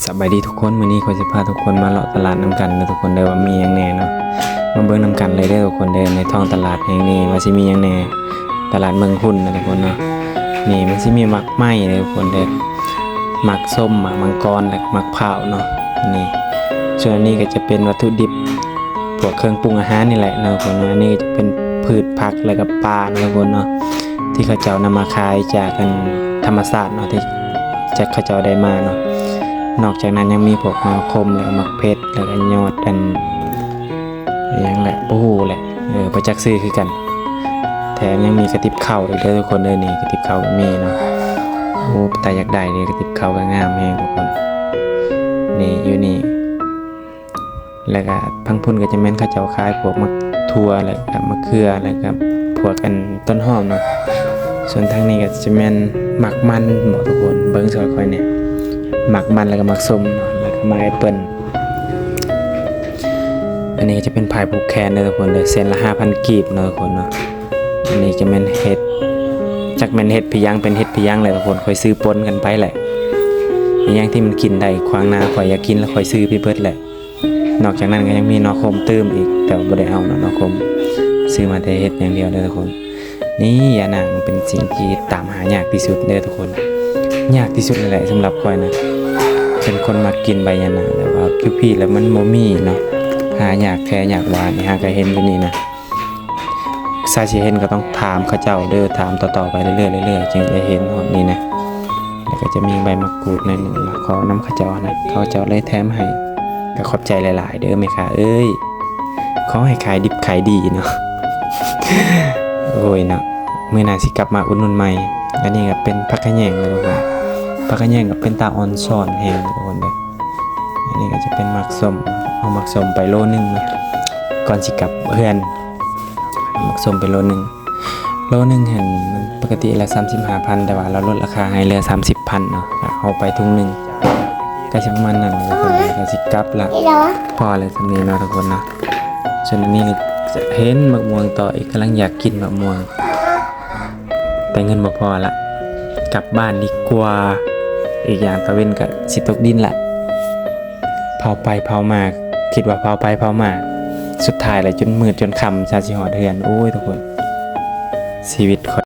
สบายดีทุกคนมื้อนี้ขอยสิพาทุกคนมาเลาะตลาดนำกันนะทุกคนเด้อว่ามีหยังแหน่เนาะมาเบิ่งนำกันเลยเด้อทุกคนเด้อในท้องตลาดแห่งนี้ว่าสิมีหยังแหน่ตลาดเมืองหุ้นนะทุกคนเนาะนี่มันสิมีหมักไหม้เด้อทุกคนเด้อหมักส้มหมักมังกรและหมักพร้าวเนาะนี่ส่วนอันนี้ก็จะเป็นวัตถุดิบพวกเครื่องปรุงอาหารนี่แหละนะทุกคนเนาะอันนี้ก็จะเป็นพืชผักแล้วก็ปลานะทุกคนเนาะที่เขาเจ้านำมาขายจากกันธรรมชาติเนาะที่จากเขาเจ้าได้มาเนาะนอกจากนั้นยังมีพวกมะคมแล้วมะเพชรแล้วก็ยอดอันยังแหละปูแหละประจักษ์ซื้อคือกันแถมยังมีกระติบข้าวอีกเด้อทุกคนเด้อนี่กระติบข้าวก็มีเนาะโอ้แต่อยากได้เลยกระติบข้าวก็งามแฮงทุกคนนี่อยู่นี่แล้วก็พังพุ่นก็จะแม่นเขาเจ้าขายพวกมะทั่วแล้วก็มะเขือแล้วก็พวกกันต้นหอมเนาะส่วนทางนี้ก็จะแม่นหมักมันหมดทุกคนเบิ่งซอยค่อยเนี่ยหมักมันแล้วก็หมักส้มเนาะแล้วก็มาแอปเปิ้ลอันนี้ก็จะเป็นพายผูกแขนเด้อทุกคนเด้อเส้นละ 5,000 กีบเนาะทุกคนเนาะอันนี้จะแม่นเห็ดจักแม่นเห็ดพิยังเป็นเห็ดพิยังเลยทุกคนค่อยซื้อปนกันไปแหละอีหยังที่มันกินได้ขวางหน้าข่อยอยากกินแล้วค่อยซื้อไปเบิดแหละนอกจากนั้นก็ยังมีนอคมตื้มอีกแต่บ่ได้เอาเนาะนอคมซื้อมาแต่เห็ดอย่างเดียวเด้อทุกคนนี่ยานางเป็นสิ่งที่ตามหายากที่สุดเด้อทุกคนยากที่สุดเลยแหละสำหรับข่อยนะเป็นคนมากินใบยานางแต่ว่าพี่แล้วมันบ่มีเนาะหายากแท้ยากหวานนี่หาก็เห็นอยู่นี่นะซาสิเห็นก็ต้องถามเขาเจ้าเด้อถามต่อๆไปเรื่อยๆเรื่อยๆจึงจะเห็นฮอดนี่นะแล้วก็จะมีใบมะกรูดในนึงมาขอน้ำเขาเจ้านะเขาเจ้าเลยแถมให้ก็ขอบใจหลายๆเด้อแม่ค่ะเอ้ยขอให้ขายดิบขายดีเนาะ โอ้ยเนาะมื้อหน้าสิกลับมาอุดหนุนใหม่อันนี้ก็เป็นผักกะแยงเลยทุกคนผักกะแยงก็เป็นตาอ่อนซ่อนแฮงทุกคนเด้ออันนี้ก็จะเป็นหมักส้มเอาหมักส้มไปโลนึงเนาะก่อนสิกลับเพื่อนหมักส้มไปโลนึงเห็นมันปกติละ 35,000 แต่ว่าเราลดราคาให้เหลือ 30,000 เนาะเอาไปถุงนึงก็สิประมาณนั้นทุกคนก็สิกลับละพอเลยสำนี้เนาะทุกคนเนาะส่วนอันนี้จะเห็นมะม่วงต่ออีกกำลังอยากกินมะม่วงแต่เงินบ่พอละกลับบ้านดีกว่าอีกอย่างตะเว้นก็สิตกดินละเผาไปเผามาคิดว่าเผาไปเผามาสุดท้ายเลยจนมืดจนค่ำชาสิหอดเฮือนโอ้ยทุกคนชีวิต